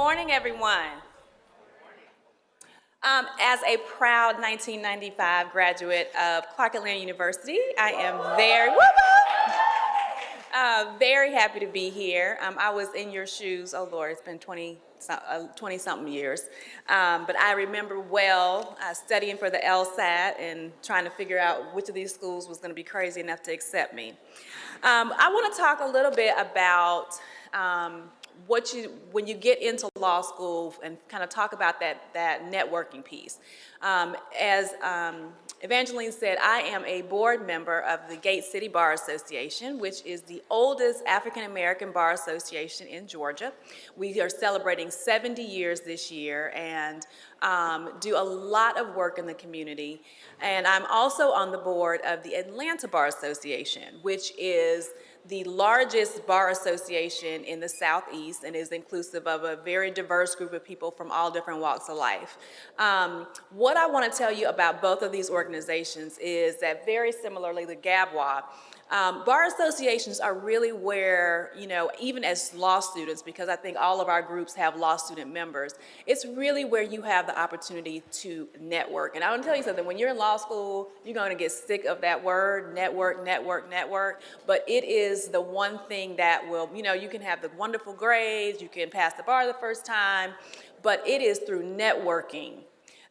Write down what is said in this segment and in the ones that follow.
morning, everyone. As a proud 1995 graduate of Clark Atlanta University, I am very happy to be here. I was in your shoes, oh Lord, it's been 20-something years. But I remember well studying for the LSAT and trying to figure out which of these schools was going to be crazy enough to accept me. I want to talk a little bit about when you get into law school and kind of talk about that networking piece. As Evangeline said, I am a board member of the Gate City Bar Association, which is the oldest African American bar association in Georgia. We are celebrating 70 years this year and do a lot of work in the community. And I'm also on the board of the Atlanta Bar Association, which is the largest bar association in the Southeast and is inclusive of a very diverse group of people from all different walks of life. What I want to tell you about both of these organizations is that very similarly to GABWA, bar associations are really where, even as law students, because I think all of our groups have law student members, it's really where you have the opportunity to network. And I want to tell you something, when you're in law school, you're going to get sick of that word, network, but it is the one thing that will, you can have the wonderful grades, you can pass the bar the first time, but it is through networking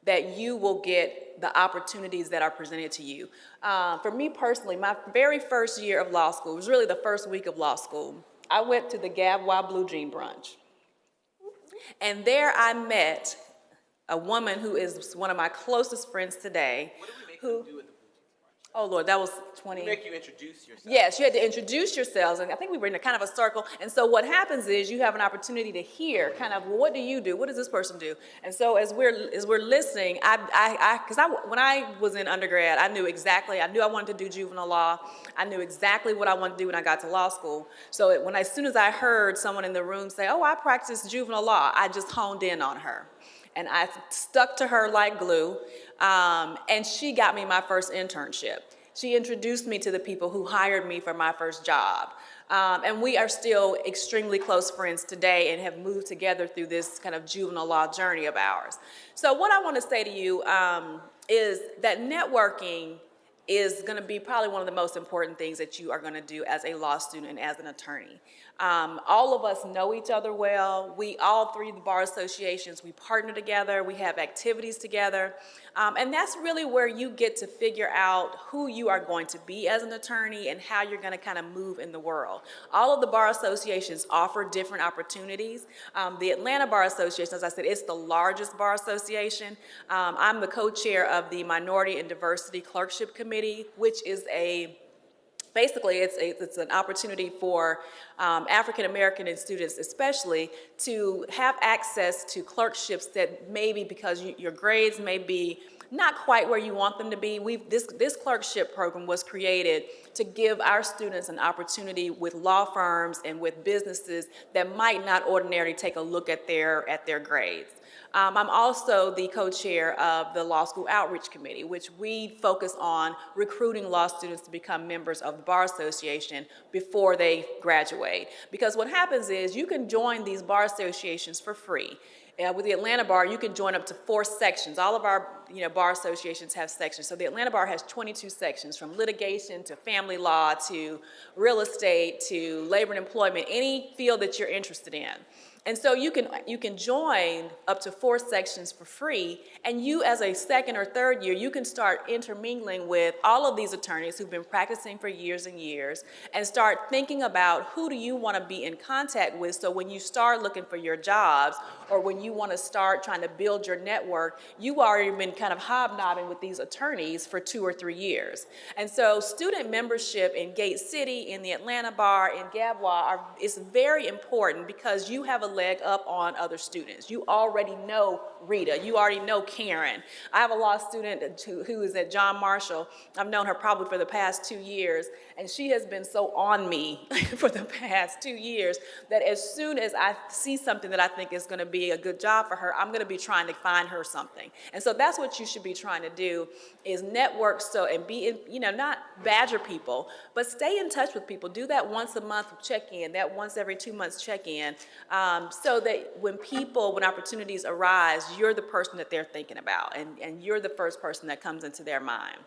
that you will get the opportunities that are presented to you. For me personally, my very first year of law school, it was really the first week of law school, I went to the GABWA Blue Jean Brunch. And there I met a woman who is one of my closest friends today. What did we make them do at the Oh Lord, that was 20. Make you introduce yourself. Yes, you had to introduce yourselves, and I think we were in a kind of a circle. And so what happens is you have an opportunity to hear, kind of, well, what do you do? What does this person do? And so as we're listening, because when I was in undergrad, I knew I wanted to do juvenile law. I knew exactly what I wanted to do when I got to law school. So as soon as I heard someone in the room say, "Oh, I practice juvenile law," I just honed in on her. And I stuck to her like glue, and she got me my first internship. She introduced me to the people who hired me for my first job. And we are still extremely close friends today and have moved together through this kind of juvenile law journey of ours. So what I want to say to you is that networking is going to be probably one of the most important things that you are going to do as a law student and as an attorney. All of us know each other well. All three of the bar associations, we partner together, we have activities together, and that's really where you get to figure out who you are going to be as an attorney and how you're going to kind of move in the world. All of the bar associations offer different opportunities. The Atlanta Bar Association, as I said, it's the largest bar association. I'm the co-chair of the Minority and Diversity Clerkship Committee, which is basically, it's an opportunity for African American students especially to have access to clerkships that maybe because your grades may be not quite where you want them to be. This clerkship program was created to give our students an opportunity with law firms and with businesses that might not ordinarily take a look at their grades. I'm also the co-chair of the Law School Outreach Committee, which we focus on recruiting law students to become members of the Bar Association before they graduate. Because what happens is you can join these bar associations for free. With the Atlanta Bar, you can join up to 4 sections. All of our bar associations have sections. So the Atlanta Bar has 22 sections, from litigation to family law to real estate to labor and employment, any field that you're interested in. And so you can join up to 4 sections for free, and you as a second or third year, you can start intermingling with all of these attorneys who've been practicing for years and years and start thinking about who do you want to be in contact with, so when you start looking for your jobs or when you want to start trying to build your network, you've already been kind of hobnobbing with these attorneys for 2 or 3 years. And so student membership in Gate City, in the Atlanta Bar, in GABWA is very important because you have a leg up on other students. You already know Rita, you already know Caren. I have a law student who is at John Marshall. I've known her probably for the past 2 years, and she has been so on me for the past 2 years that as soon as I see something that I think is going to be be a good job for her, I'm going to be trying to find her something. And so that's what you should be trying to do, is network, and be, not badger people, but stay in touch with people. Do that once a month check-in, that once every 2 months check-in, so that when opportunities arise, you're the person that they're thinking about, and you're the first person that comes into their mind.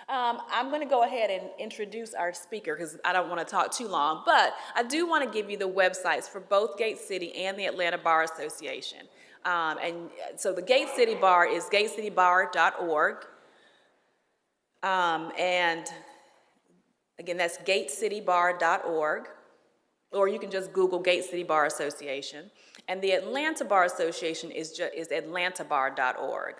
I'm going to go ahead and introduce our speaker because I don't want to talk too long, but I do want to give you the websites for both Gate City and the Atlanta Bar Association. And so the Gate City Bar is gatecitybar.org. And again, that's gatecitybar.org. Or you can just Google Gate City Bar Association. And the Atlanta Bar Association is atlantabar.org.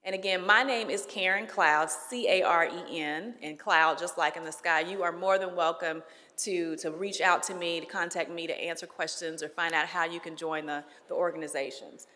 And again, my name is Caren Cloud, C-A-R-E-N, and Cloud, just like in the sky. You are more than welcome to reach out to me, to contact me, to answer questions, or find out how you can join the organizations.